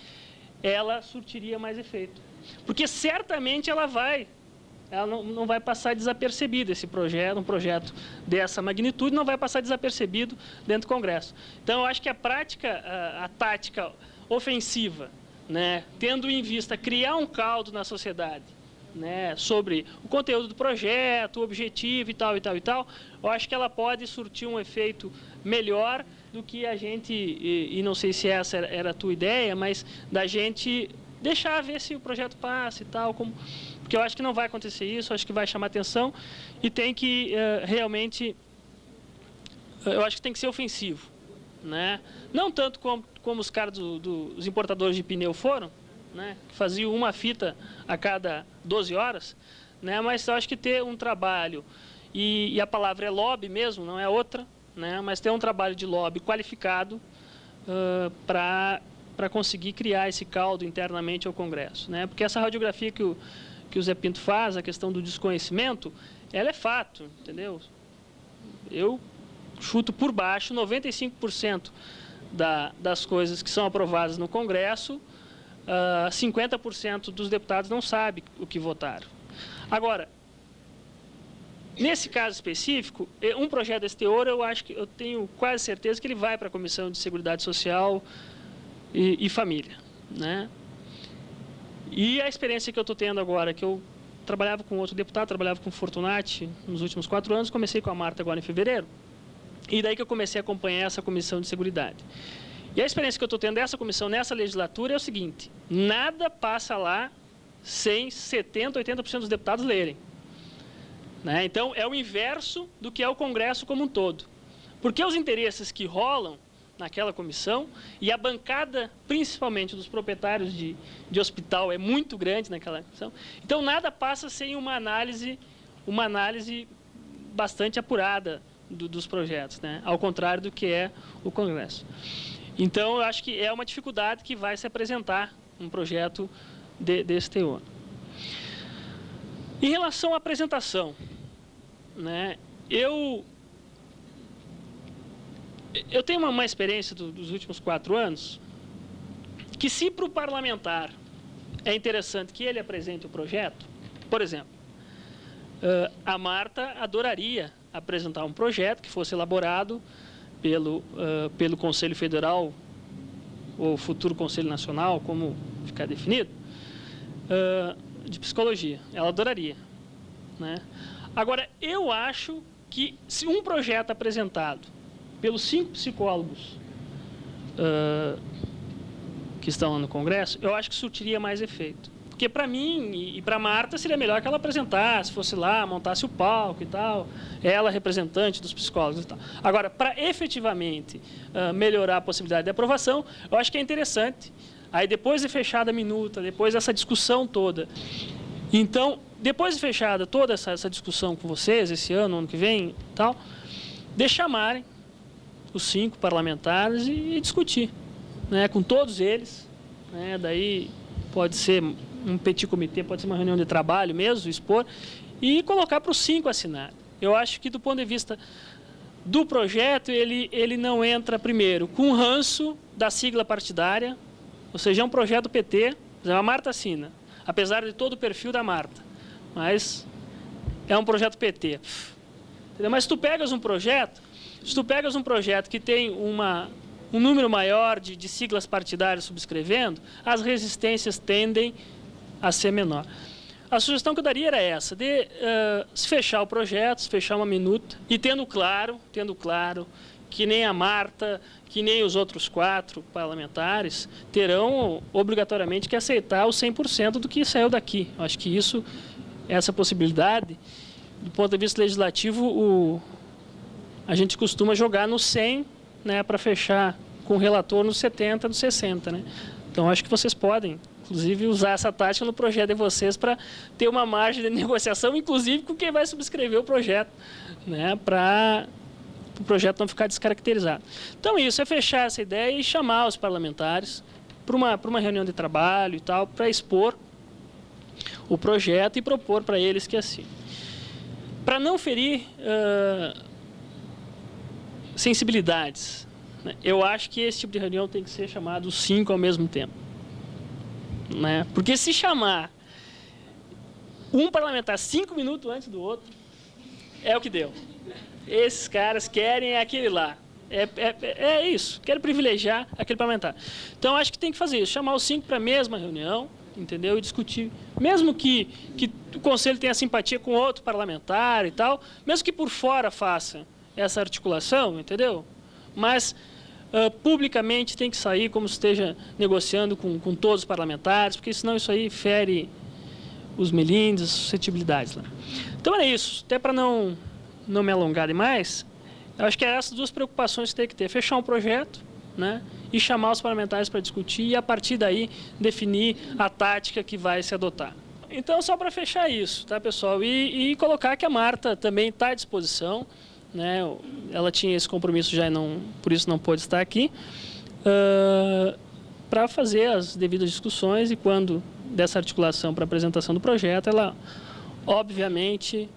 Speaker 4: ela surtiria mais efeito. Porque certamente ela vai ela não vai passar desapercebido esse projeto, um projeto dessa magnitude não vai passar desapercebido dentro do Congresso. Então, eu acho que a tática ofensiva, né, tendo em vista criar um caldo na sociedade, né, sobre o conteúdo do projeto, o objetivo e tal, eu acho que ela pode surtir um efeito melhor do que a gente, e não sei se essa era a tua ideia, mas da gente deixar ver se o projeto passa e tal, porque eu acho que não vai acontecer isso, eu acho que vai chamar atenção e tem que realmente, eu acho que tem que ser ofensivo, né? Não tanto como os caras dos importadores de pneu foram, né, que faziam uma fita a cada 12 horas, né, mas eu acho que ter um trabalho, e a palavra é lobby mesmo, não é outra, né, mas ter um trabalho de lobby qualificado para conseguir criar esse caldo internamente ao Congresso, né, porque essa radiografia que o Zé Pinto faz, a questão do desconhecimento, ela é fato, entendeu? Eu chuto por baixo, 95% das coisas que são aprovadas no Congresso, 50% dos deputados não sabem o que votaram. Agora, nesse caso específico, um projeto desse teor, eu tenho quase certeza que ele vai para a Comissão de Seguridade Social e Família, né? E a experiência que eu estou tendo agora, que eu trabalhava com outro deputado, trabalhava com o Fortunati nos últimos 4 anos, comecei com a Marta agora em fevereiro, e daí que eu comecei a acompanhar essa Comissão de Seguridade. E a experiência que eu estou tendo dessa comissão, nessa legislatura, é o seguinte: nada passa lá sem 70%, 80% dos deputados lerem, né? Então, é o inverso do que é o Congresso como um todo. Porque os interesses que rolam naquela comissão, e a bancada, principalmente dos proprietários de hospital, é muito grande naquela comissão, então nada passa sem uma análise bastante apurada dos projetos, né? Ao contrário do que é o Congresso. Então, eu acho que é uma dificuldade que vai se apresentar um projeto desse teor. Em relação à apresentação, né, eu tenho uma experiência dos últimos 4 anos, que se para o parlamentar é interessante que ele apresente o projeto, por exemplo, a Marta adoraria apresentar um projeto que fosse elaborado pelo Conselho Federal, ou futuro Conselho Nacional, como ficar definido, de psicologia. Ela adoraria, né? Agora, eu acho que se um projeto apresentado pelos 5 psicólogos que estão lá no Congresso, eu acho que surtiria mais efeito. Porque para mim e para a Marta seria melhor que ela apresentasse, fosse lá, montasse o palco e tal, ela representante dos psicólogos e tal. Agora, para efetivamente melhorar a possibilidade de aprovação, eu acho que é interessante. Aí depois de fechada a minuta, depois dessa discussão toda, então, depois de fechada toda essa discussão com vocês, esse ano que vem e tal, de chamarem os 5 parlamentares e discutir, né, com todos eles, né, daí pode ser um petit comitê, pode ser uma reunião de trabalho mesmo, expor, e colocar para os 5 assinar. Eu acho que, do ponto de vista do projeto, ele não entra, primeiro, com ranço da sigla partidária, ou seja, é um projeto do PT, a Marta assina, apesar de todo o perfil da Marta, mas é um projeto PT. Entendeu? Mas se tu pegas um projeto que tem um número maior de siglas partidárias subscrevendo, as resistências tendem a ser menor. A sugestão que eu daria era essa, de se fechar o projeto, se fechar uma minuta, e tendo claro que nem a Marta, que nem os outros 4 parlamentares, terão obrigatoriamente que aceitar os 100% do que saiu daqui. Eu acho que essa possibilidade, do ponto de vista legislativo, a gente costuma jogar no 100, né, para fechar com o relator no 70, no 60, né? Então, acho que vocês podem, inclusive, usar essa tática no projeto de vocês para ter uma margem de negociação, inclusive com quem vai subscrever o projeto, né, para o projeto não ficar descaracterizado. Então, isso é fechar essa ideia e chamar os parlamentares para uma reunião de trabalho e tal, para expor o projeto e propor para eles que assinem. Para não ferir sensibilidades, né, eu acho que esse tipo de reunião tem que ser chamado os 5 ao mesmo tempo, né? Porque se chamar Um parlamentar 5 minutos antes do outro, é o que deu. Esses caras querem aquele lá. É isso, querem privilegiar aquele parlamentar. Então, acho que tem que fazer isso, chamar os 5 para a mesma reunião, entendeu? E discutir. Mesmo que o Conselho tenha simpatia com outro parlamentar e tal, mesmo que por fora faça essa articulação, entendeu? Mas, publicamente, tem que sair como se esteja negociando com todos os parlamentares, porque senão isso aí fere os melindres, as suscetibilidades lá. Então, é isso. Até para não me alongar demais, eu acho que é essas duas preocupações que tem que ter. Fechar um projeto, né, e chamar os parlamentares para discutir e, a partir daí, definir a tática que vai se adotar. Então, só para fechar isso, tá, pessoal? E colocar que a Marta também está à disposição, né? Ela tinha esse compromisso já e por isso não pôde estar aqui, para fazer as devidas discussões e, quando dessa articulação para apresentação do projeto, ela, obviamente,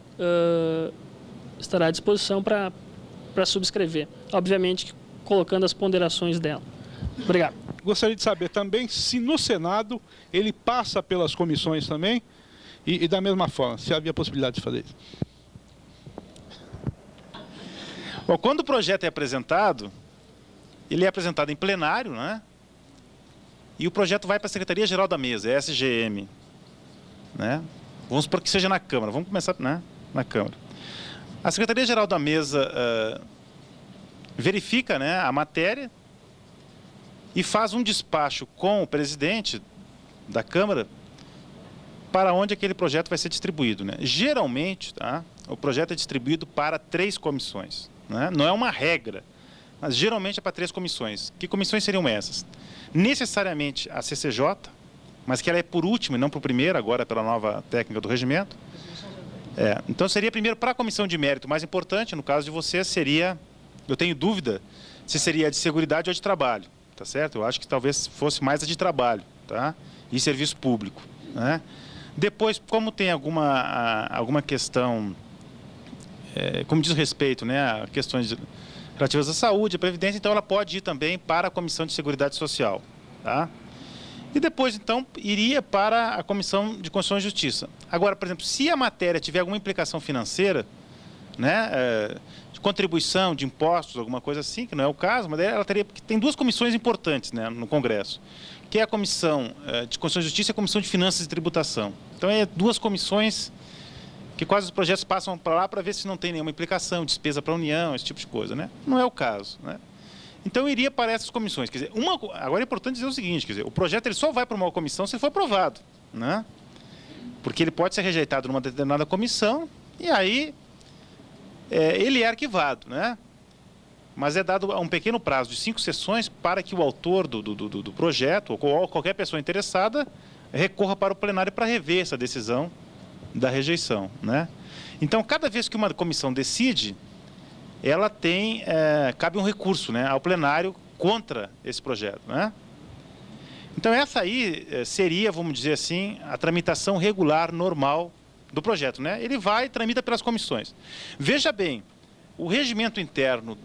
Speaker 4: estará à disposição para subscrever, obviamente colocando as ponderações dela. Obrigado.
Speaker 5: Gostaria de saber também se no Senado ele passa pelas comissões também e da mesma forma, se havia possibilidade de fazer isso.
Speaker 3: Bom, quando o projeto é apresentado, ele é apresentado em plenário, né? E o projeto vai para a Secretaria-Geral da Mesa, SGM, né? Vamos supor que seja na Câmara, vamos começar, né, na Câmara. A Secretaria-Geral da Mesa verifica, né, a matéria e faz um despacho com o presidente da Câmara para onde aquele projeto vai ser distribuído, né? Geralmente, tá, o projeto é distribuído para 3 comissões, né? Não é uma regra, mas geralmente é para 3 comissões. Que comissões seriam essas? Necessariamente a CCJ, mas que ela é por último e não por primeiro, agora pela nova técnica do regimento. Então seria primeiro para a comissão de mérito mais importante, no caso de você seria, eu tenho dúvida se seria de seguridade ou de trabalho, tá certo? Eu acho que talvez fosse mais a de trabalho, tá? E serviço público, né? Depois, como tem alguma questão, como diz respeito, né, a questões relativas à saúde, à previdência, então ela pode ir também para a Comissão de Seguridade Social, tá? E depois, então, iria para a Comissão de Constituição e Justiça. Agora, por exemplo, se a matéria tiver alguma implicação financeira, né, de contribuição, de impostos, alguma coisa assim, que não é o caso, mas ela teria, porque tem 2 comissões importantes, né, no Congresso, que é a Comissão de Constituição e Justiça e a Comissão de Finanças e Tributação. Então, é 2 comissões que quase os projetos passam para lá para ver se não tem nenhuma implicação, despesa para a União, esse tipo de coisa, né? Não é o caso, né? Então, iria para essas comissões. Quer dizer, agora é importante dizer o seguinte, quer dizer, o projeto ele só vai para uma comissão se for aprovado, né? Porque ele pode ser rejeitado numa determinada comissão e aí ele é arquivado, né? Mas é dado um pequeno prazo de 5 sessões para que o autor do projeto ou qualquer pessoa interessada recorra para o plenário para rever essa decisão da rejeição, né? Então, cada vez que uma comissão decide, ela cabe um recurso, né, ao plenário contra esse projeto, né? Então, essa aí seria, vamos dizer assim, a tramitação regular, normal do projeto, né? Ele vai e tramita pelas comissões. Veja bem, o regimento interno,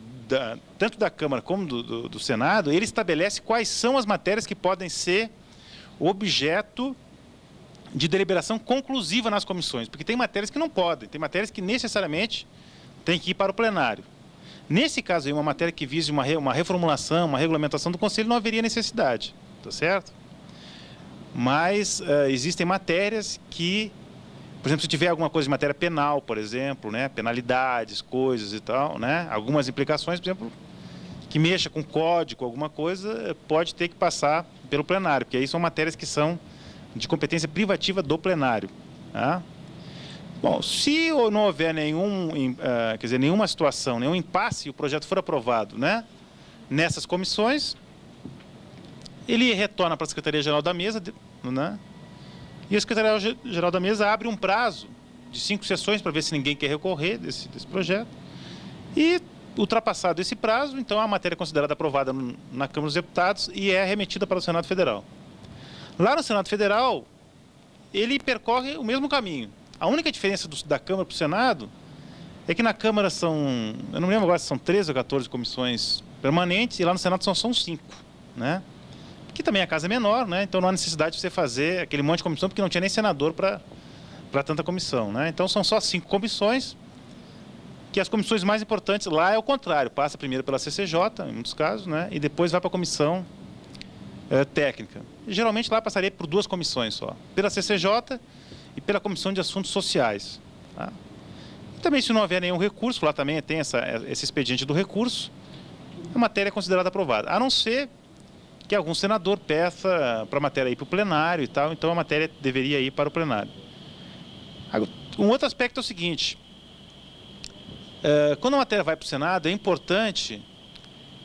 Speaker 3: tanto da Câmara como do Senado, ele estabelece quais são as matérias que podem ser objeto de deliberação conclusiva nas comissões, porque tem matérias que não podem, tem matérias que necessariamente têm que ir para o plenário. Nesse caso aí, uma matéria que vise uma reformulação, uma regulamentação do Conselho, não haveria necessidade, tá certo? Mas existem matérias que, por exemplo, se tiver alguma coisa de matéria penal, por exemplo, né, penalidades, coisas e tal, né, algumas implicações, por exemplo, que mexa com código, alguma coisa, pode ter que passar pelo plenário, porque aí são matérias que são de competência privativa do plenário, tá? Bom, se não houver nenhuma situação, nenhum impasse, o projeto for aprovado, né, nessas comissões, ele retorna para a Secretaria-Geral da Mesa, né, e a Secretaria-Geral da Mesa abre um prazo de 5 sessões para ver se ninguém quer recorrer desse projeto. E, ultrapassado esse prazo, então a matéria é considerada aprovada na Câmara dos Deputados e é remetida para o Senado Federal. Lá no Senado Federal, ele percorre o mesmo caminho. A única diferença da Câmara para o Senado é que na Câmara são, eu não me lembro agora se são 13 ou 14 comissões permanentes, e lá no Senado são 5, né? Que também a casa é menor, né? Então não há necessidade de você fazer aquele monte de comissão, porque não tinha nem senador para para tanta comissão, né? Então são só 5 comissões, que as comissões mais importantes lá é o contrário, passa primeiro pela CCJ, em muitos casos, né? E depois vai para a comissão técnica. E, geralmente lá passaria por 2 comissões só, pela CCJ e pela Comissão de Assuntos Sociais. Tá? E também, se não houver nenhum recurso, lá também tem esse expediente do recurso, a matéria é considerada aprovada, a não ser que algum senador peça para a matéria ir para o plenário e tal, então a matéria deveria ir para o plenário. Um outro aspecto é o seguinte, quando a matéria vai para o Senado, é importante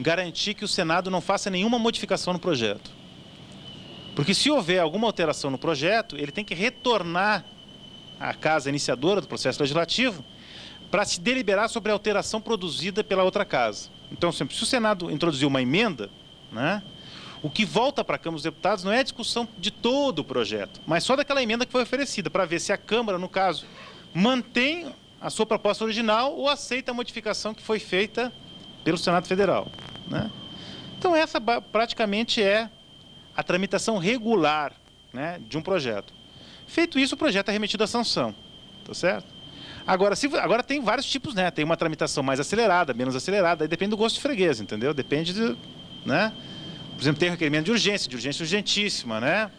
Speaker 3: garantir que o Senado não faça nenhuma modificação no projeto. Porque se houver alguma alteração no projeto, ele tem que retornar à casa iniciadora do processo legislativo para se deliberar sobre a alteração produzida pela outra casa. Então, se o Senado introduzir uma emenda, né, o que volta para a Câmara dos Deputados não é a discussão de todo o projeto, mas só daquela emenda que foi oferecida, para ver se a Câmara, no caso, mantém a sua proposta original ou aceita a modificação que foi feita pelo Senado Federal, né? Então, essa praticamente é a tramitação regular, né, de um projeto. Feito isso, o projeto é remetido à sanção, tá certo? Agora tem vários tipos, né? Tem uma tramitação mais acelerada, menos acelerada, aí depende do gosto de freguês, entendeu? Depende de, né? Por exemplo, tem requerimento de urgência urgentíssima, né?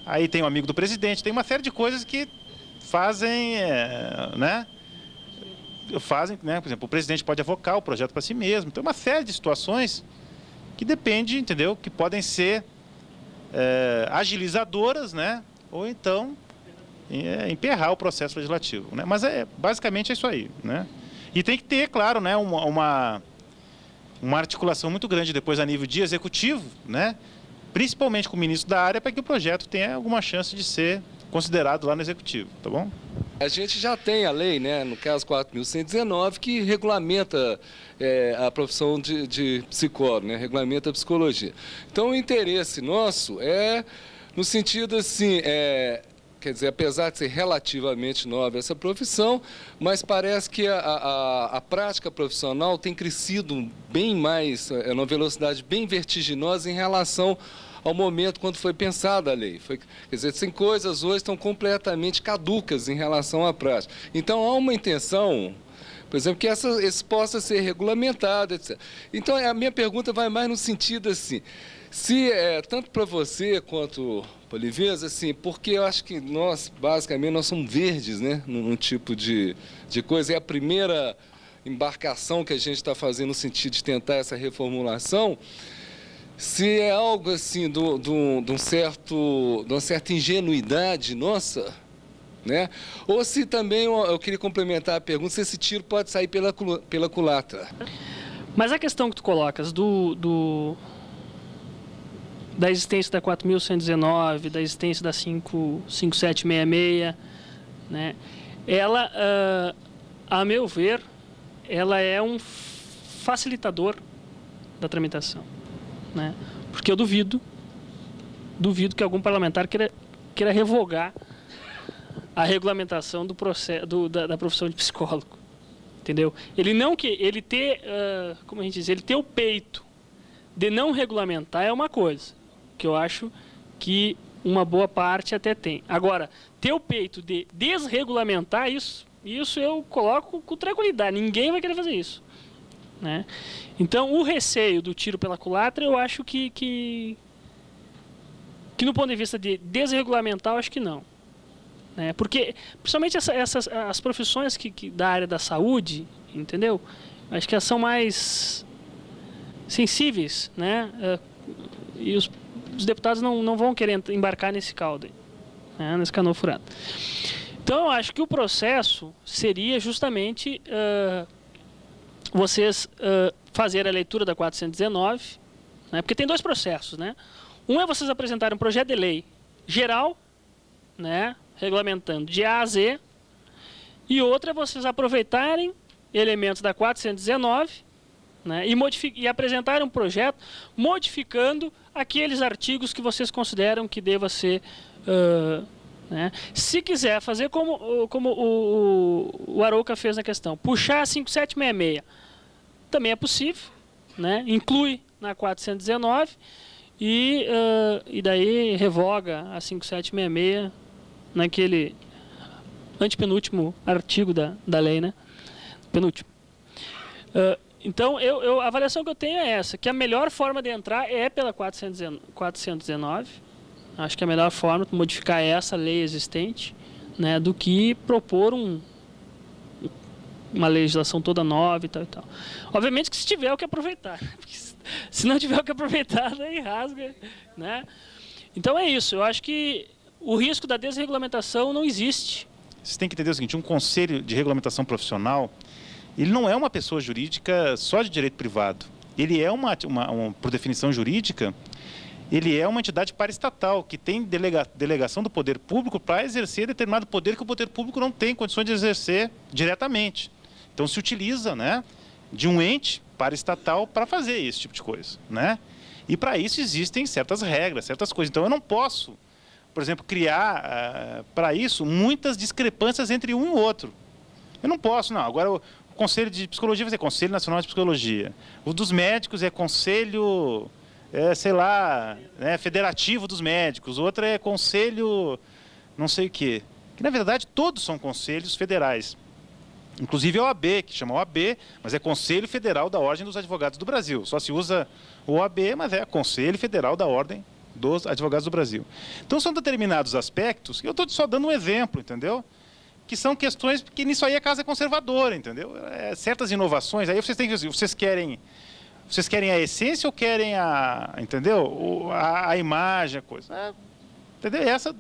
Speaker 3: Aí tem o amigo do presidente, tem uma série de coisas que fazem, né? Por exemplo, o presidente pode avocar o projeto para si mesmo. Tem uma série de situações que depende, entendeu? Que podem ser agilizadoras, né? Ou então emperrar o processo legislativo, né? Mas basicamente é isso aí, né? E tem que ter, claro, né, uma articulação muito grande depois a nível de executivo, né? Principalmente com o ministro da área, para que o projeto tenha alguma chance de ser considerado lá no executivo, tá bom?
Speaker 6: A gente já tem a lei, né, no caso 4.119, que regulamenta a profissão de psicólogo, né, regulamenta a psicologia. Então, o interesse nosso é no sentido assim, quer dizer, apesar de ser relativamente nova essa profissão, mas parece que a prática profissional tem crescido bem mais, numa velocidade bem vertiginosa em relação ao momento quando foi pensada a lei. Quer dizer, tem coisas hoje estão completamente caducas em relação à prática. Então, há uma intenção, por exemplo, que esse possa ser regulamentado, etc. Então, a minha pergunta vai mais no sentido assim, se tanto para você quanto para o Oliveira, assim, porque eu acho que nós, basicamente, nós somos verdes, né, num tipo de coisa. É a primeira embarcação que a gente está fazendo no sentido de tentar essa reformulação. Se é algo assim de uma certa ingenuidade nossa, né? Ou se também, eu queria complementar a pergunta, se esse tiro pode sair pela culatra.
Speaker 4: Mas a questão que tu colocas da existência da 4.119, da existência da 5766, né? Ela, a meu ver, ela é um facilitador da tramitação, né? Porque eu duvido que algum parlamentar queira revogar a regulamentação do processo, da profissão de psicólogo, entendeu? Ele ter, como a gente diz, ele ter o peito de não regulamentar é uma coisa, que eu acho que uma boa parte até tem. Agora, ter o peito de desregulamentar isso eu coloco com tranquilidade, ninguém vai querer fazer isso, né? Então, o receio do tiro pela culatra, eu acho que no ponto de vista de desregulamentar, eu acho que não, né? Porque, principalmente as profissões da área da saúde, entendeu? Acho que elas são mais sensíveis, né? E os deputados não vão querer embarcar nesse caldo, né? Nesse canoa furado. Então, eu acho que o processo seria justamente vocês fazer a leitura da 419, né? Porque tem 2 processos, né? Um é vocês apresentarem um projeto de lei geral, né? Regulamentando de A a Z, e outro é vocês aproveitarem elementos da 419, né? E apresentarem um projeto modificando aqueles artigos que vocês consideram que deva ser... né? Se quiser fazer como o Arouca fez na questão, puxar a 5766, também é possível, né? Inclui na 419 e daí revoga a 5766 antepenúltimo artigo da lei, né? Penúltimo. Então, a avaliação que eu tenho é essa, que a melhor forma de entrar é pela 419. Acho que a melhor forma de modificar essa lei existente, né, do que propor uma legislação toda nova e tal e tal. Obviamente que se tiver o que aproveitar. Se não tiver o que aproveitar, daí rasga, né? Então é isso. Eu acho que o risco da desregulamentação não existe.
Speaker 3: Você tem que entender o seguinte, um conselho de regulamentação profissional, ele não é uma pessoa jurídica só de direito privado. Ele é por definição jurídica, ele é uma entidade paraestatal que tem delegação do poder público para exercer determinado poder que o poder público não tem condições de exercer diretamente. Então se utiliza, né, de um ente paraestatal para fazer esse tipo de coisa, né? E para isso existem certas regras, certas coisas. Então eu não posso, por exemplo, criar para isso muitas discrepâncias entre um e o outro. Eu não posso, não. Agora o Conselho de Psicologia vai ser Conselho Nacional de Psicologia. O dos médicos é Conselho, sei lá, né, Federativo dos Médicos. O outro é Conselho não sei o quê. Que, na verdade, todos são conselhos federais. Inclusive a OAB, que chama OAB, mas é Conselho Federal da Ordem dos Advogados do Brasil. Só se usa o OAB, mas é Conselho Federal da Ordem dos Advogados do Brasil. Então são determinados aspectos, eu estou só dando um exemplo, entendeu? Que são questões que nisso aí a casa é conservadora, entendeu? Certas inovações, aí vocês têm que, vocês querem a essência ou querem entendeu? A imagem, a coisa. Entendeu? Essa,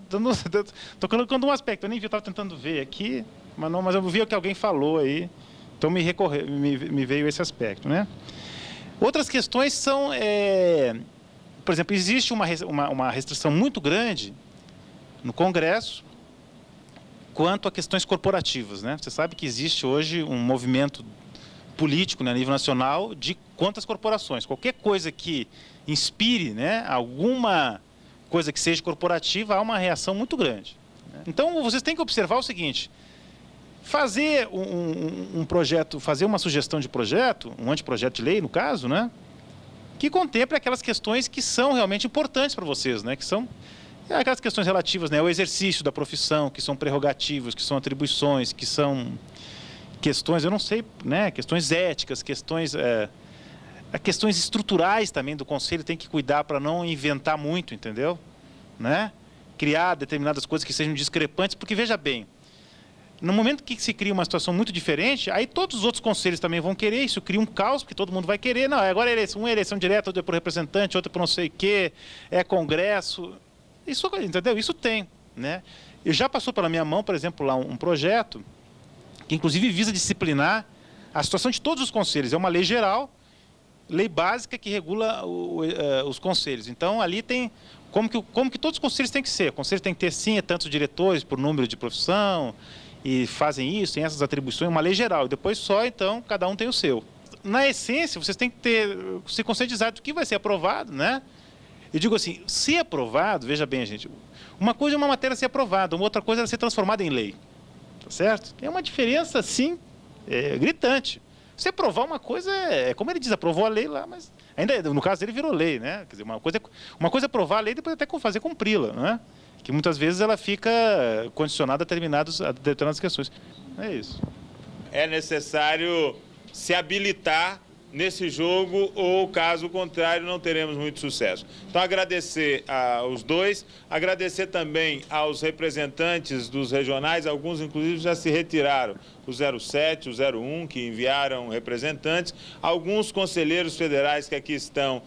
Speaker 3: estou colocando um aspecto, eu nem vi, eu estava tentando ver aqui, mas eu vi o que alguém falou aí, então me veio esse aspecto, né? Outras questões são, por exemplo, existe uma restrição muito grande no Congresso quanto a questões corporativas, né? Você sabe que existe hoje um movimento político, né, a nível nacional de contra as corporações. Qualquer coisa que inspire, né, alguma coisa que seja corporativa, há uma reação muito grande. Então, vocês têm que observar o seguinte, fazer um projeto, fazer uma sugestão de projeto, um anteprojeto de lei, no caso, né, que contemple aquelas questões que são realmente importantes para vocês, né, que são aquelas questões relativas, né, ao exercício da profissão, que são prerrogativas, que são atribuições, que são questões, eu não sei, né, questões éticas, questões estruturais também do Conselho, tem que cuidar para não inventar muito, entendeu? Né? Criar determinadas coisas que sejam discrepantes, porque veja bem, no momento que se cria uma situação muito diferente, aí todos os outros conselhos também vão querer, isso cria um caos, porque todo mundo vai querer, não, agora uma é eleição direta, outra é por representante, outra é por não sei o quê, é congresso, isso, entendeu? Isso tem, né? E já passou pela minha mão, por exemplo, lá um projeto que inclusive visa disciplinar a situação de todos os conselhos. É uma lei geral, lei básica que regula os conselhos. Então, ali tem como que todos os conselhos têm que ser. O conselho tem que ter, sim, tantos diretores por número de profissão, e fazem isso, tem essas atribuições, uma lei geral. E depois só, então, cada um tem o seu. Na essência, vocês têm que se conscientizar do que vai ser aprovado, né? Eu digo assim, se aprovado, veja bem, gente, uma coisa é uma matéria ser aprovada, uma outra coisa é ser transformada em lei. Tá certo? Tem uma diferença, sim, gritante. Você aprovar uma coisa, como ele diz, aprovou a lei lá, mas ainda, no caso dele, virou lei, né? Quer dizer, uma coisa é aprovar a lei e depois até fazer cumpri-la, né? Que muitas vezes ela fica condicionada a determinadas questões. É isso.
Speaker 1: É necessário se habilitar nesse jogo ou, caso contrário, não teremos muito sucesso. Então, agradecer aos dois, agradecer também aos representantes dos regionais, alguns, inclusive, já se retiraram, o 07, o 01, que enviaram representantes, alguns conselheiros federais que aqui estão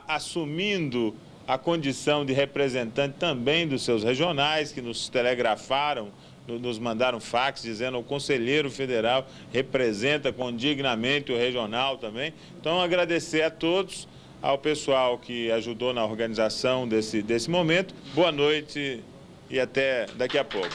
Speaker 1: assumindo a condição de representante também dos seus regionais, que nos telegrafaram, nos mandaram fax dizendo que o conselheiro federal representa condignamente o regional também. Então, agradecer a todos, ao pessoal que ajudou na organização desse momento. Boa noite e até daqui a pouco.